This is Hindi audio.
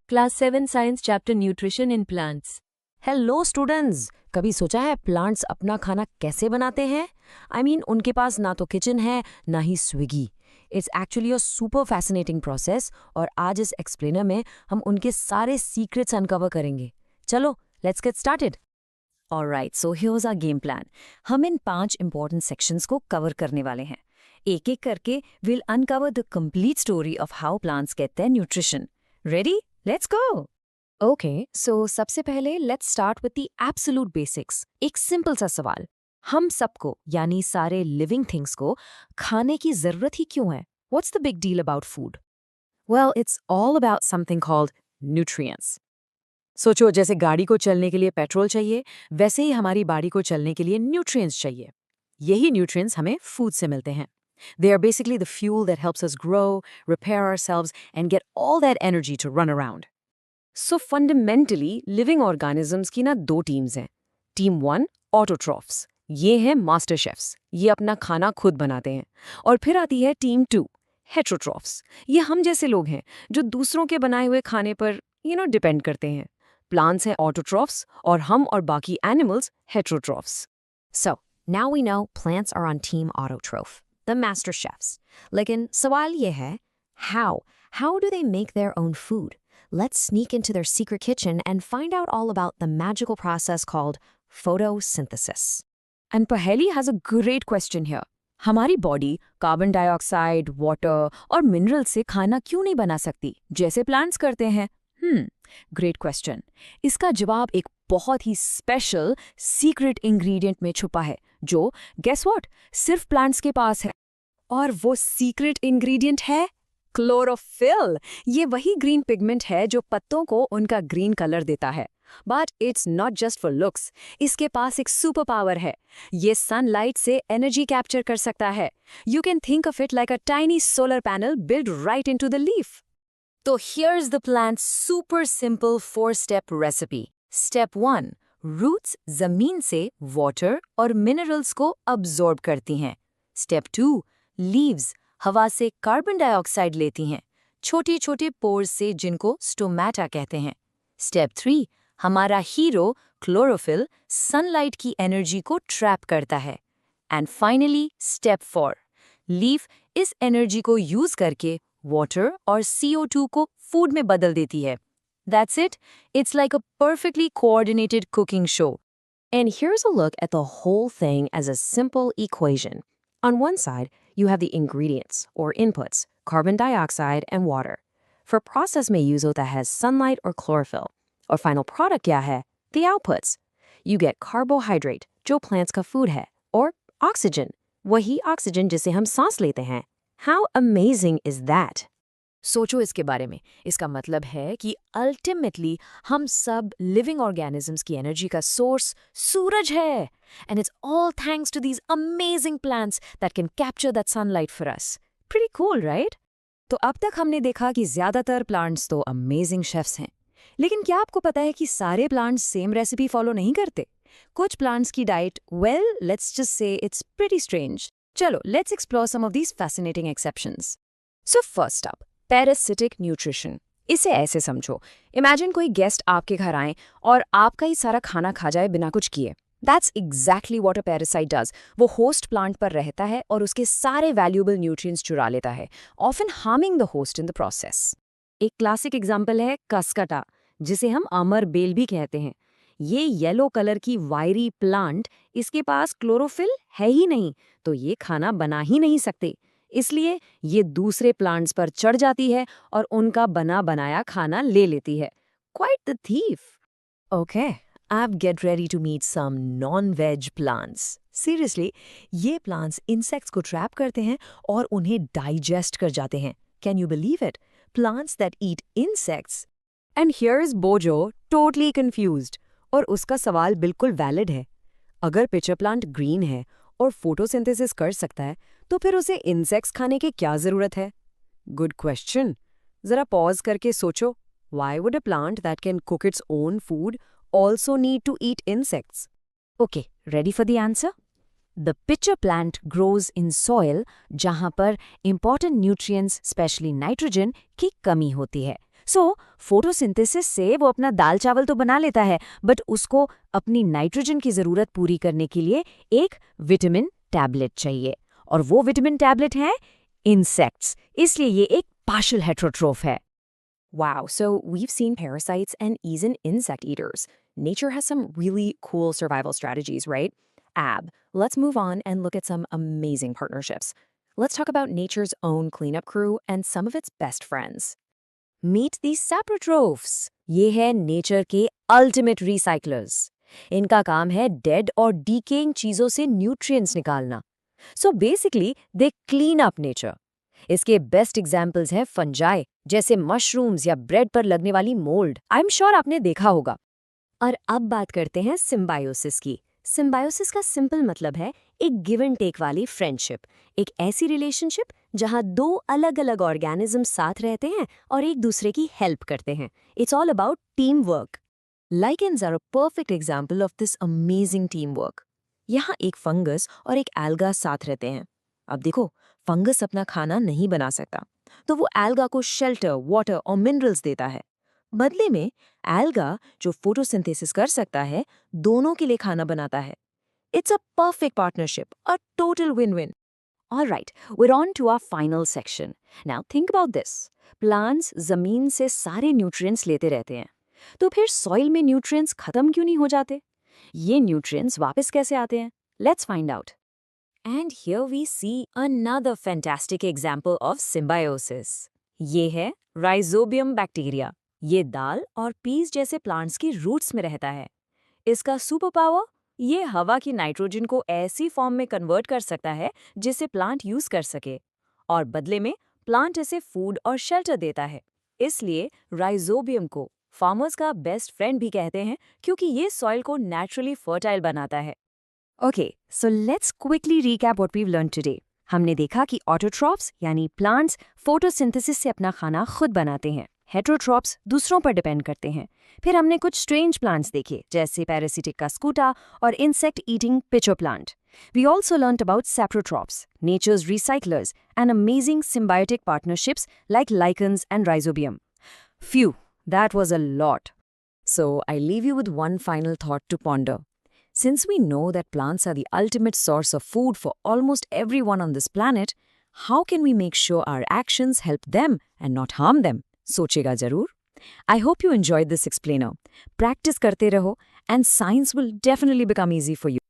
Class 7 Science Chapter Nutrition in Plants. Hello students, कभी सोचा है प्लांट्स अपना खाना कैसे बनाते हैं? उनके पास ना तो किचन है ना ही Swiggy. It's actually a super fascinating process और आज इस एक्सप्लेनर में हम उनके सारे सीक्रेट्स अनकवर करेंगे। चलो let's get started. Alright, so here's our game plan. हम इन 5 इंपॉर्टेंट सेक्शंस को कवर करने वाले हैं। एक एक करके will uncover the complete story of how plants get their nutrition. Ready? Let's go. Okay, so सबसे पहले let's start with the absolute basics. एक सिंपल सा सवाल, हम सबको यानी सारे लिविंग थिंग्स को खाने की जरूरत ही क्यों है? What's the big deal about food? Well, it's all about something called nutrients. सोचो, जैसे गाड़ी को चलने के लिए पेट्रोल चाहिए, वैसे ही हमारी बॉडी को चलने के लिए न्यूट्रिएंट्स चाहिए। यही न्यूट्रिएंट्स हमें फूड से मिलते हैं। They are basically the fuel that helps us grow, repair ourselves, and get all that energy to run around. So fundamentally, living organisms की ना 2 टीम्स हैं। टीम 1 ऑटोट्रॉफ्स, ये हैं मास्टर शेफ्स, ये अपना खाना खुद बनाते हैं। और फिर आती है टीम 2 हेट्रोट्रॉफ्स, ये हम जैसे लोग हैं जो दूसरों के बनाए हुए खाने पर डिपेंड करते हैं। प्लांट्स हैं ऑटोट्रॉफ्स और हम और बाकी animals heterotrophs. So now we know plants are on team autotroph, the master chefs. लेकिन सवाल ये है, how do they make their own food? Let's sneak into their secret kitchen and find out all about the magical process called photosynthesis. And Paheli has a great question here. हमारी बॉडी कार्बन डाइऑक्साइड, वाटर और मिनरल से खाना क्यों नहीं बना सकती जैसे प्लांट्स करते हैं? Great question. इसका जवाब एक बहुत ही स्पेशल सीक्रेट इंग्रेडिएंट में छुपा है जो गेस व्हाट सिर्फ प्लांट्स के पास है। और वो सीक्रेट इंग्रेडिएंट है क्लोरोफिल। ये वही ग्रीन पिगमेंट है जो पत्तों को उनका ग्रीन कलर देता है। But it's not just for looks, इसके पास एक सुपर पावर है। ये सनलाइट से एनर्जी कैप्चर कर सकता है। You can think of it like a tiny solar panel build right into the leaf. तो here's the plant super simple four step recipe. Step 1, roots जमीन से वाटर और मिनरल्स को अब्सॉर्ब करती हैं। स्टेप 2, लीव्स हवा से कार्बन डाइऑक्साइड लेती हैं, छोटे छोटे पोर्स से जिनको स्टोमेटा कहते हैं। स्टेप 3, हमारा हीरो क्लोरोफिल सनलाइट की एनर्जी को ट्रैप करता है। एंड फाइनली स्टेप 4, लीफ इस एनर्जी को यूज करके वाटर और CO2 को फूड में बदल देती है। That's it. It's like a perfectly coordinated cooking show. And here's a look at the whole thing as a simple equation. On one side, you have the ingredients, or inputs, carbon dioxide and water. For process में use होता है sunlight or chlorophyll. और final product क्या है? The outputs. You get carbohydrate, जो plants का food है, or oxygen, वही oxygen जिसे हम सांस लेते हैं। How amazing is that? सोचो इसके बारे में। इसका मतलब है कि अल्टीमेटली हम सब लिविंग ऑर्गेनिजम्स की एनर्जी का सोर्स सूरज है। And it's all thanks to these amazing plants that can capture that sunlight for us. Pretty cool, right? तो अब तक हमने देखा कि ज्यादातर प्लांट्स तो अमेजिंग शेफ्स हैं, लेकिन क्या आपको पता है कि सारे प्लांट्स सेम रेसिपी फॉलो नहीं करते? कुछ प्लांट्स की diet, well, let's just say it's pretty strange. चलो let's explore some of these fascinating exceptions. So first up, parasitic nutrition. इसे ऐसे समझो, इमेजिन कोई गेस्ट आपके घर आए और आपका ही सारा खाना खा जाए बिना कुछ किए। That's exactly what a parasite does. वो होस्ट प्लांट पर रहता है और उसके सारे वैल्यूएबल न्यूट्रिएंट्स चुरा लेता है, often harming the host in the process. एक क्लासिक एग्जाम्पल है कसकटा, जिसे हम अमर बेल भी कहते हैं। ये येलो कलर की वायरी प्लांट, इसके पास क्लोरोफिल है ही नहीं, तो ये खाना बना ही नहीं सकते। इसलिए ये दूसरे प्लांट्स पर चढ़ जाती है और उनका बना बनाया खाना ले लेती है। Quite the thief. ओके, अब get ready to meet some non-veg plants. Seriously, ये प्लांट्स इंसेक्ट्स को ट्रैप करते हैं और उन्हें डाइजेस्ट कर जाते हैं। Can you believe it? Plants that eat insects. And here is Bozo totally confused, और उसका सवाल बिल्कुल वैलिड है। अगर पिचर प्लांट ग्रीन है और फोटोसिंथेसिस कर सकता है, तो फिर उसे इंसेक्ट्स खाने की क्या जरूरत है? Good question. जरा पॉज करके सोचो, why would a plant that can cook its own food also need to eat insects? Okay, ready for the answer? The pitcher plant grows in soil जहां पर इंपॉर्टेंट न्यूट्रिएंट्स, स्पेशली नाइट्रोजन, की कमी होती है। सो फोटोसिंथेसिस से वो अपना दाल चावल तो बना लेता है, बट उसको अपनी नाइट्रोजन की ज़रूरत पूरी करने के लिए एक विटामिन टैबलेट चाहिए, और वो विटामिन टैबलेट है इंसेक्ट्स, इसलिए ये एक पार्शियल हेटेरोट्रोफ है। Wow, so we've seen parasites and even insect eaters. Nature has some really cool survival strategies, right? Let's move on and look at some amazing partnerships. Let's talk about nature's own cleanup crew and some of its best friends. Meet the saprotrophs, ये है नेचर के अल्टीमेट रिसाइकलर्स। इनका काम है डेड और डीकेइंग चीजों से न्यूट्रिएंट्स निकालना। So basically they clean up nature. इसके बेस्ट एग्जांपल्स हैं फंजाई, जैसे मशरूम्स या ब्रेड पर लगने वाली मोल्ड। आई एम श्योर आपने देखा होगा। और अब बात करते हैं सिम्बायोसिस की। सिम्बायोसिस का सिंपल मतलब है एक गिव एंड टेक वाली फ्रेंडशिप, एक ऐसी रिलेशनशिप जहां दो अलग अलग ऑर्गेनिज्म साथ रहते हैं और एक दूसरे की हेल्प करते हैं। It's all about team work. Lichens are a perfect example of this amazing teamwork. यहाँ एक फंगस और एक एल्गा साथ रहते हैं। अब देखो, फंगस अपना खाना नहीं बना सकता, तो वो एल्गा को शेल्टर, वाटर और मिनरल्स देता है। बदले में एल्गा, जो फोटोसिंथेसिस कर सकता है, दोनों के लिए खाना बनाता है। It's a perfect partnership, a total win-win. Alright, we're on to our final section. Now think about this. Plants जमीन से सारे न्यूट्रिएंट्स लेते रहते हैं, तो फिर सॉइल में न्यूट्रिएंट्स खत्म क्यों नहीं हो जाते? ये न्यूट्रिएंट्स वापस कैसे आते हैं? Let's find out. And here we see another fantastic example of symbiosis. ये है Rhizobium bacteria. ये दाल और पीस जैसे प्लांट्स की रूट्स में रहता है। इसका सुपर पावर, ये हवा की नाइट्रोजन को ऐसी फॉर्म में कन्वर्ट कर सकता है जिसे प्लांट यूज कर सके, और बदले में प्लांट इसे फूड और शेल्टर देता है। इसलिए राइजोबियम को फार्मर्स का बेस्ट फ्रेंड भी कहते हैं, क्योंकि ये सॉइल को नेचुरली फर्टाइल बनाता है। Okay, so let's quickly recap what we've learned today. हमने देखा कि ऑटोट्रॉप्स यानी प्लांट्स फोटोसिंथेसिस से अपना खाना खुद बनाते हैं। हेटेरोट्रॉप्स दूसरों पर डिपेंड करते हैं। फिर हमने कुछ स्ट्रेंज प्लांट्स देखे, जैसे पैरासिटिक स्कूटा और insect eating pitcher plant. We also learned about saprotrophs, nature's recyclers and amazing symbiotic partnerships like lichens and rhizobium. Phew, that was a lot. So I leave you with one final thought to ponder. Since we know that plants are the ultimate source of food for almost everyone on this planet, how can we make sure our actions help them and not harm them? सोचेगा जरूर। I hope you enjoyed this explainer. Practice करते रहो and science will definitely become easy for you.